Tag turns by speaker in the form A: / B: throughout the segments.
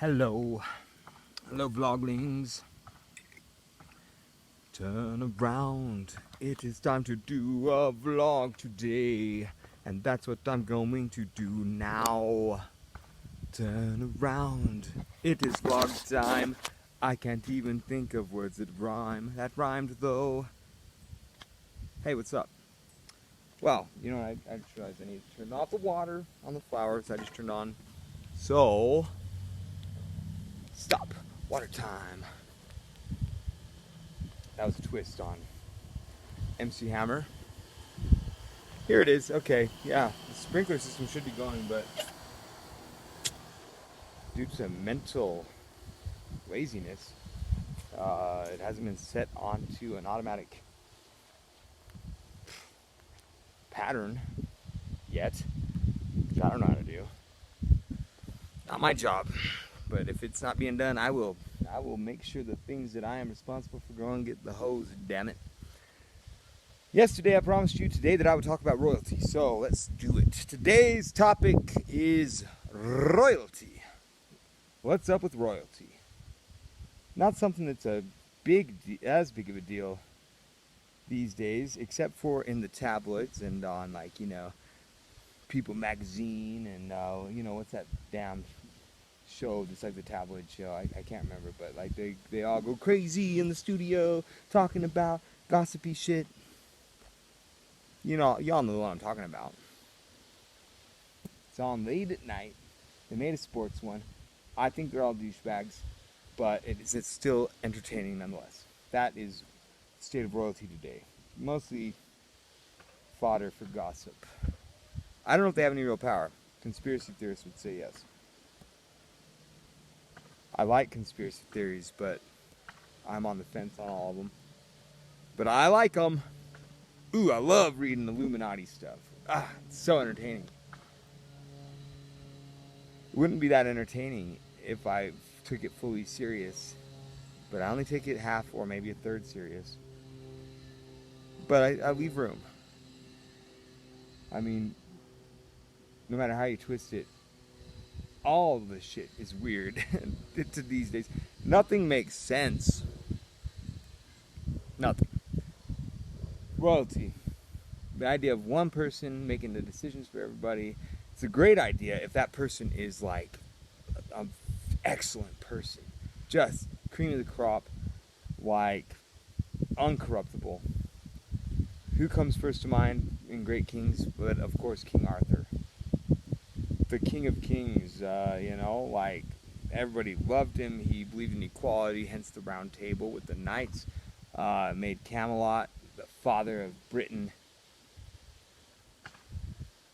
A: Hello, vloglings. Turn around, it is time to do a vlog today, and that's what I'm going to do now. Turn around, it is vlog time. I can't even think of words that rhyme. That rhymed though. Hey, what's up? Well, you know, I just realized I need to turn off the water on the flowers I just turned on. So, stop, water time. That was a twist on MC Hammer. Here it is. Okay, yeah, the sprinkler system should be going, but due to mental laziness, it hasn't been set onto an automatic pattern yet, which I don't know how to do. Not my job, but if it's not being done, I will make sure the things that I am responsible for growing get the hose. Damn it. Yesterday I promised you today that I would talk about royalty, so let's do it. Today's topic is royalty. What's up with royalty? Not something that's as big of a deal these days, except for in the tabloids and on, like, you know, People magazine and you know, what's that damn show that's like the tabloid show? I can't remember, but like they all go crazy in the studio talking about gossipy shit. You know, y'all know what I'm talking about. It's on late at night. They made a sports one. I think they're all douchebags, but it's still entertaining nonetheless. That is the state of royalty today. Mostly fodder for gossip. I don't know if they have any real power. Conspiracy theorists would say yes. I like conspiracy theories, but I'm on the fence on all of them. But I like them. Ooh, I love reading Illuminati stuff. Ah, it's so entertaining. It wouldn't be that entertaining if I took it fully serious, but I only take it half or maybe a third serious. But I leave room. I mean, no matter how you twist it, all of the shit is weird to these days. Nothing makes sense. Nothing. Royalty. The idea of one person making the decisions for everybody. It's a great idea if that person is like an excellent person. Just cream of the crop, like uncorruptible. Who comes first to mind in Great Kings? But of course, King Arthur. The King of Kings, you know, like everybody loved him. He believed in equality, hence the Round Table with the knights. Made Camelot the father of Britain.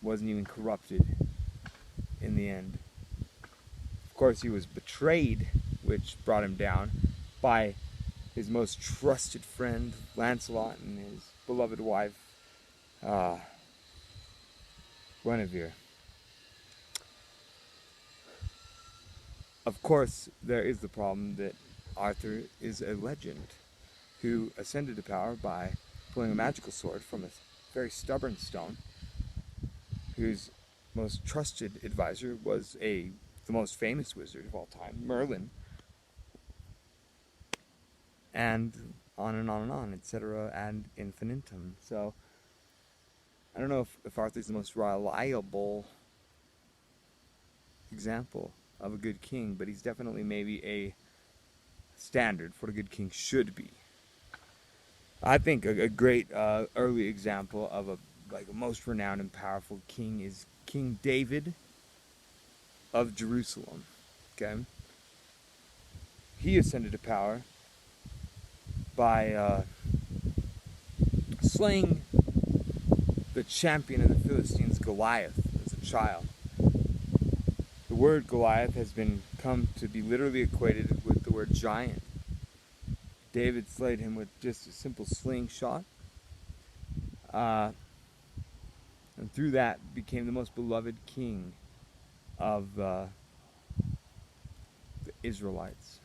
A: Wasn't even corrupted in the end. Of course, he was betrayed, which brought him down, by his most trusted friend, Lancelot, and his beloved wife, Guinevere. Of course, there is the problem that Arthur is a legend who ascended to power by pulling a magical sword from a very stubborn stone, whose most trusted advisor was the most famous wizard of all time, Merlin, and on, etc. ad infinitum. So, I don't know if Arthur's the most reliable example of a good king, but he's definitely maybe a standard for what a good king should be. I think a great early example of a most renowned and powerful king is King David of Jerusalem. Okay, he ascended to power by slaying the champion of the Philistines, Goliath, as a child. The word Goliath has come to be literally equated with the word giant. David slayed him with just a simple slingshot. And through that became the most beloved king of the Israelites.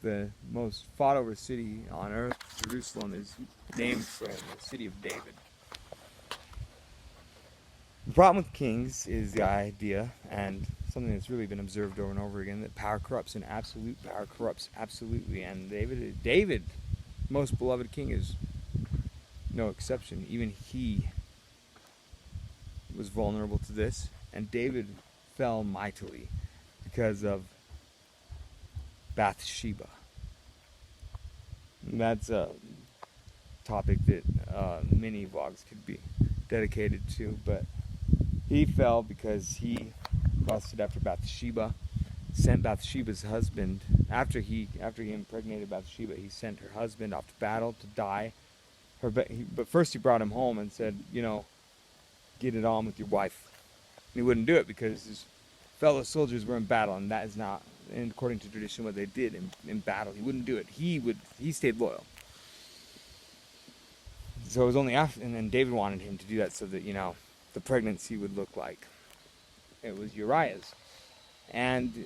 A: The most fought over city on earth, Jerusalem, is named for the city of David. The problem with kings is the idea, and something that's really been observed over and over again, that power corrupts, and absolute power corrupts absolutely. And David, most beloved king, is no exception. Even he was vulnerable to this, and David fell mightily because of Bathsheba. And that's a topic that many vlogs could be dedicated to, but he fell because he lusted after Bathsheba, sent Bathsheba's husband, after he impregnated Bathsheba, he sent her husband off to battle to die. But first he brought him home and said, get it on with your wife. And he wouldn't do it because his fellow soldiers were in battle, and that is not, and according to tradition, what they did in battle. He wouldn't do it. He stayed loyal. So it was only after, and then David wanted him to do that so that, the pregnancy would look like it was Uriah's. And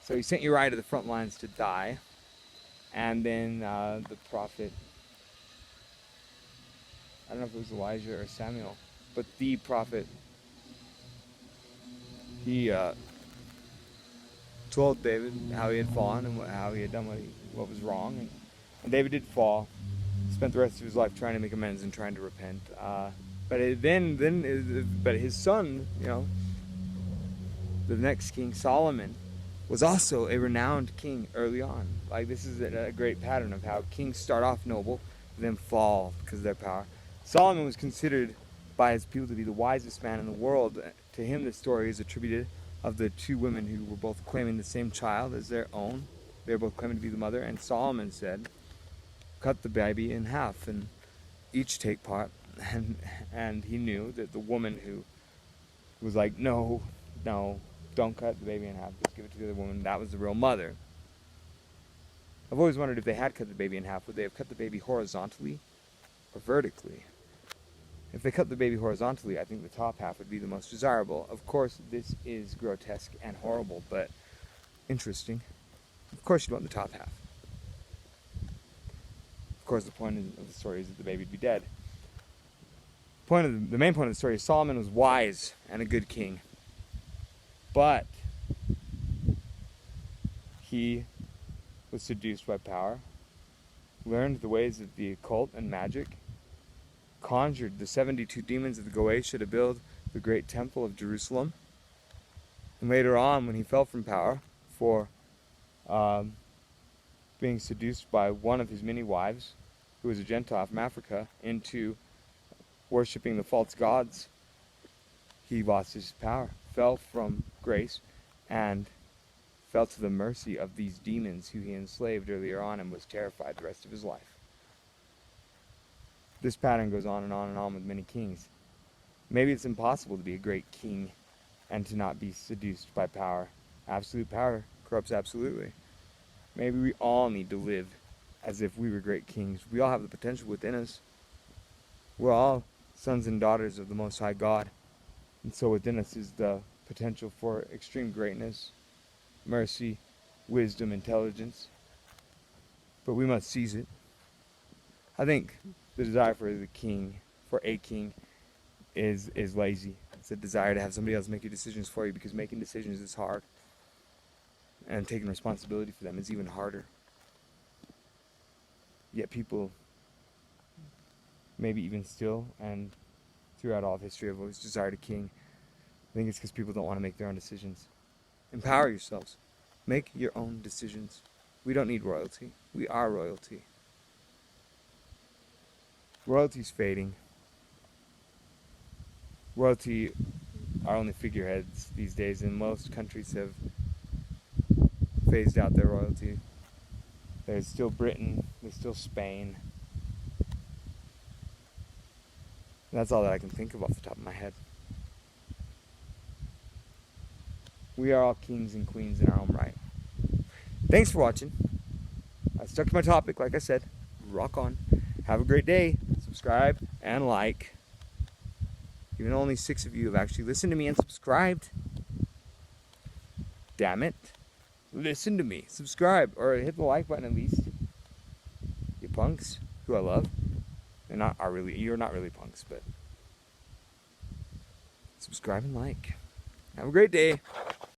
A: so he sent Uriah to the front lines to die. And then the prophet, I don't know if it was Elijah or Samuel, but the prophet, he told David how he had fallen and how he had done what was wrong. And David did fall, spent the rest of his life trying to make amends and trying to repent. But his son, the next king, Solomon, was also a renowned king early on. Like, this is a great pattern of how kings start off noble, then fall because of their power. Solomon was considered by his people to be the wisest man in the world. To him, the story is attributed of the two women who were both claiming the same child as their own. They were both claiming to be the mother, and Solomon said, cut the baby in half and each take part. And he knew that the woman who was like, no, don't cut the baby in half, just give it to the other woman, that was the real mother. I've always wondered, if they had cut the baby in half, would they have cut the baby horizontally or vertically? If they cut the baby horizontally, I think the top half would be the most desirable. Of course, this is grotesque and horrible, but interesting. Of course you'd want the top half. Of course, the point of the story is that the baby would be dead. The main point of the story is Solomon was wise and a good king. But he was seduced by power, learned the ways of the occult and magic, conjured the 72 demons of the Goetia to build the great temple of Jerusalem. And later on, when he fell from power for being seduced by one of his many wives, who was a Gentile from Africa, into worshipping the false gods, he lost his power, fell from grace, and fell to the mercy of these demons who he enslaved earlier on, and was terrified the rest of his life. This pattern goes on and on and on with many kings. Maybe it's impossible to be a great king and to not be seduced by power. Absolute power corrupts absolutely. Maybe we all need to live as if we were great kings. We all have the potential within us. We're all sons and daughters of the Most High God. And so within us is the potential for extreme greatness, mercy, wisdom, intelligence. But we must seize it. I think the desire for a king, is lazy. It's a desire to have somebody else make your decisions for you, because making decisions is hard. And taking responsibility for them is even harder. Yet people, maybe even still, and throughout all of history, have always desired a king. I think it's because people don't want to make their own decisions. Empower yourselves. Make your own decisions. We don't need royalty. We are royalty. Royalty's fading. Royalty are only figureheads these days, and most countries have phased out their royalty. There's still Britain, there's still Spain. That's all that I can think of off the top of my head. We are all kings and queens in our own right. Thanks for watching. I stuck to my topic, like I said. Rock on. Have a great day. Subscribe and like. Even only 6 of you have actually listened to me and subscribed. Damn it. Listen to me. Subscribe. Or hit the like button at least. You punks, who I love. You're not really punks, but subscribe and like. Have a great day.